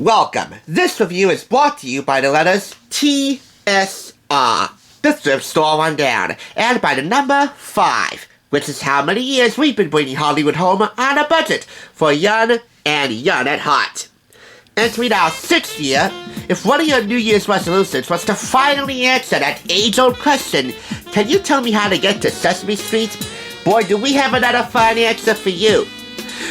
Welcome. This review is brought to you by the letters TSR, the Thrift Store Rundown, and by the number 5, which is how many years we've been bringing Hollywood home on a budget for young and young at heart. Entering our 6th year, if one of your New Year's resolutions was to finally answer that age-old question, can you tell me how to get to Sesame Street? Boy, do we have another fun answer for you.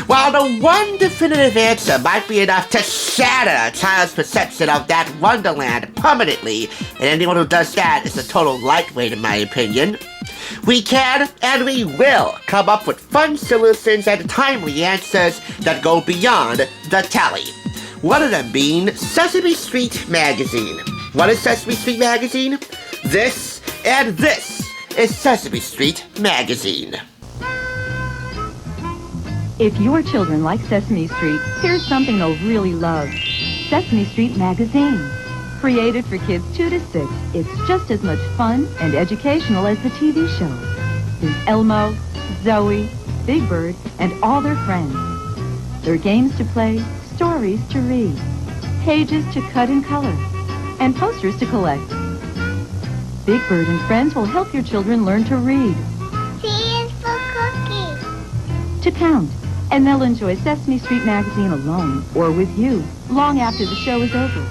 While the one definitive answer might be enough to shatter a child's perception of that wonderland permanently, and anyone who does that is a total lightweight in my opinion, we can and we will come up with fun solutions and timely answers that go beyond the tally. One of them being Sesame Street Magazine. What is Sesame Street Magazine? This and this is Sesame Street Magazine. If your children like Sesame Street, here's something they'll really love. Sesame Street Magazine. Created for kids 2 to 6, it's just as much fun and educational as the TV show. There's Elmo, Zoe, Big Bird, and all their friends. There are games to play, stories to read, pages to cut and color, and posters to collect. Big Bird and friends will help your children learn to read. C is for cookie. To count. And they'll enjoy Sesame Street Magazine alone or with you long after the show is over.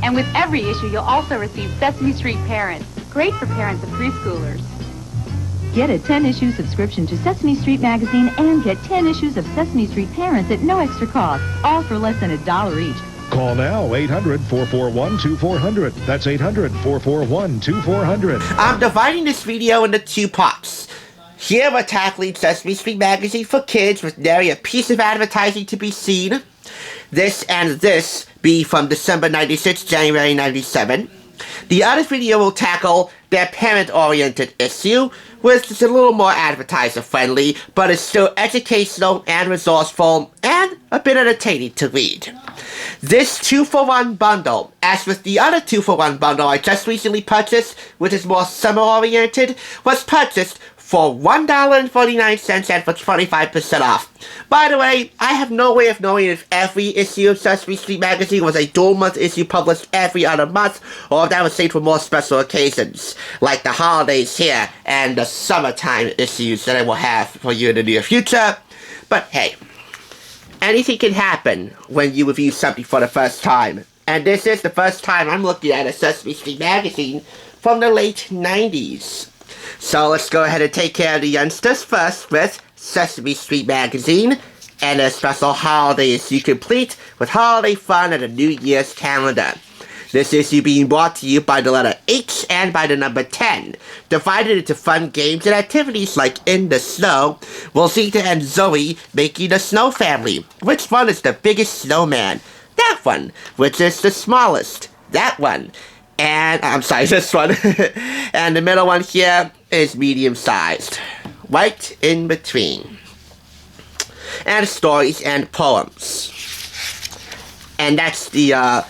And with every issue, you'll also receive Sesame Street Parents. Great for parents of preschoolers. Get a 10-issue subscription to Sesame Street Magazine and get 10 issues of Sesame Street Parents at no extra cost, all for less than $1 each. Call now, 800-441-2400. That's 800-441-2400. I'm dividing this video into 2 parts. Here we're tackling Sesame Street Magazine for kids with nary a piece of advertising to be seen. This and this be from December 96, January 97. The other video will tackle their parent-oriented issue, which is a little more advertiser-friendly, but is still educational and resourceful, and a bit entertaining to read. This 2-for-1 bundle, as with the other 2-for-1 bundle I just recently purchased, which is more summer-oriented, was purchased for $1.49 and for 25% off. By the way, I have no way of knowing if every issue of Sesame Street Magazine was a dual-month issue published every other month, or if that was saved for more special occasions, like the holidays here and the summertime issues that I will have for you in the near future. But hey, anything can happen when you review something for the first time. And this is the first time I'm looking at a Sesame Street Magazine from the late 90s. So let's go ahead and take care of the youngsters first with Sesame Street Magazine and a special holiday issue complete with holiday fun and a New Year's calendar. This issue being brought to you by the letter H and by the number 10. Divided into fun games and activities like In the Snow, Rosita and Zoe making the snow family. Which one is the biggest snowman? That one. Which is the smallest? That one. And, I'm sorry, this one. And the middle one here is medium-sized. Right in between. And stories and poems. And that's the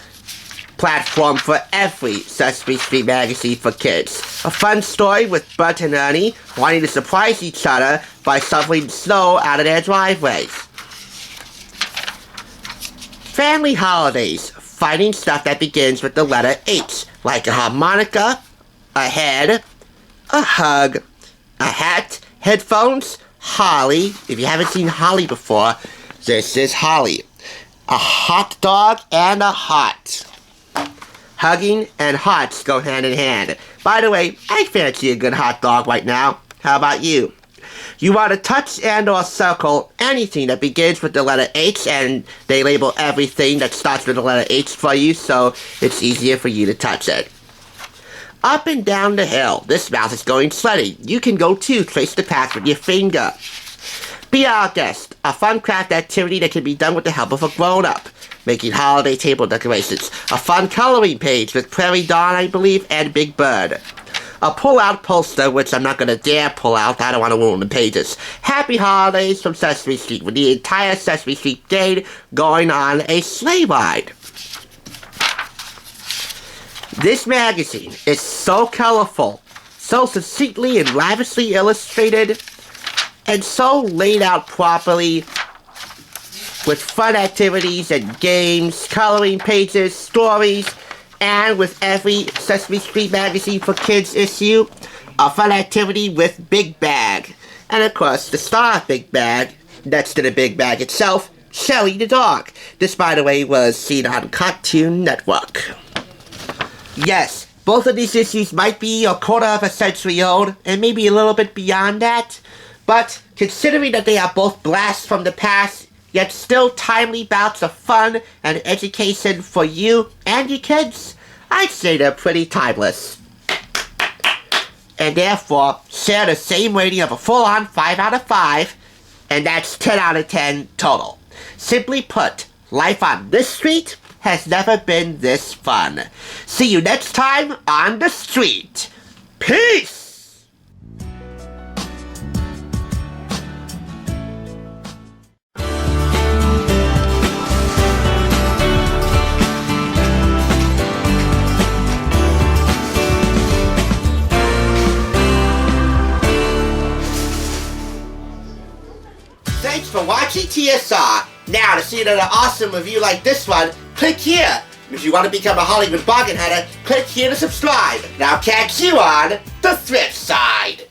platform for every Sesame Street Magazine for kids. A fun story with Bert and Ernie wanting to surprise each other by shoveling snow out of their driveways. Family holidays. Finding stuff that begins with the letter H, like a harmonica, a head, a hug, a hat, headphones, Holly. If you haven't seen Holly before, this is Holly. A hot dog and a heart. Hugging and hearts go hand in hand. By the way, I fancy a good hot dog right now. How about you? You want to touch and or circle anything that begins with the letter H, and they label everything that starts with the letter H for you, so it's easier for you to touch it. Up and down the hill. This mouse is going sledding. You can go too. Trace the path with your finger. Be our guest. A fun craft activity that can be done with the help of a grown-up. Making holiday table decorations. A fun coloring page with Prairie Dawn, I believe, and Big Bird. A pull-out poster, which I'm not going to dare pull out. I don't want to ruin the pages. Happy Holidays from Sesame Street, with the entire Sesame Street gang going on a sleigh ride. This magazine is so colorful, so succinctly and lavishly illustrated, and so laid out properly with fun activities and games, coloring pages, stories, and with every Sesame Street Magazine for Kids issue, a fun activity with Big Bag. And of course, the star of Big Bag, next to the Big Bag itself, Shelly the dog. This, by the way, was seen on Cartoon Network. Yes, both of these issues might be a quarter of a century old, and maybe a little bit beyond that. But considering that they are both blasts from the past, yet still timely bouts of fun and education for you and your kids, I'd say they're pretty timeless. And therefore, share the same rating of a full-on 5 out of 5, and that's 10 out of 10 total. Simply put, life on this street has never been this fun. See you next time on the street. Peace! Thanks for watching TSR. Now, to see another awesome review like this one, click here. If you want to become a Hollywood bargain hunter, click here to subscribe. And I'll catch you on the thrift side.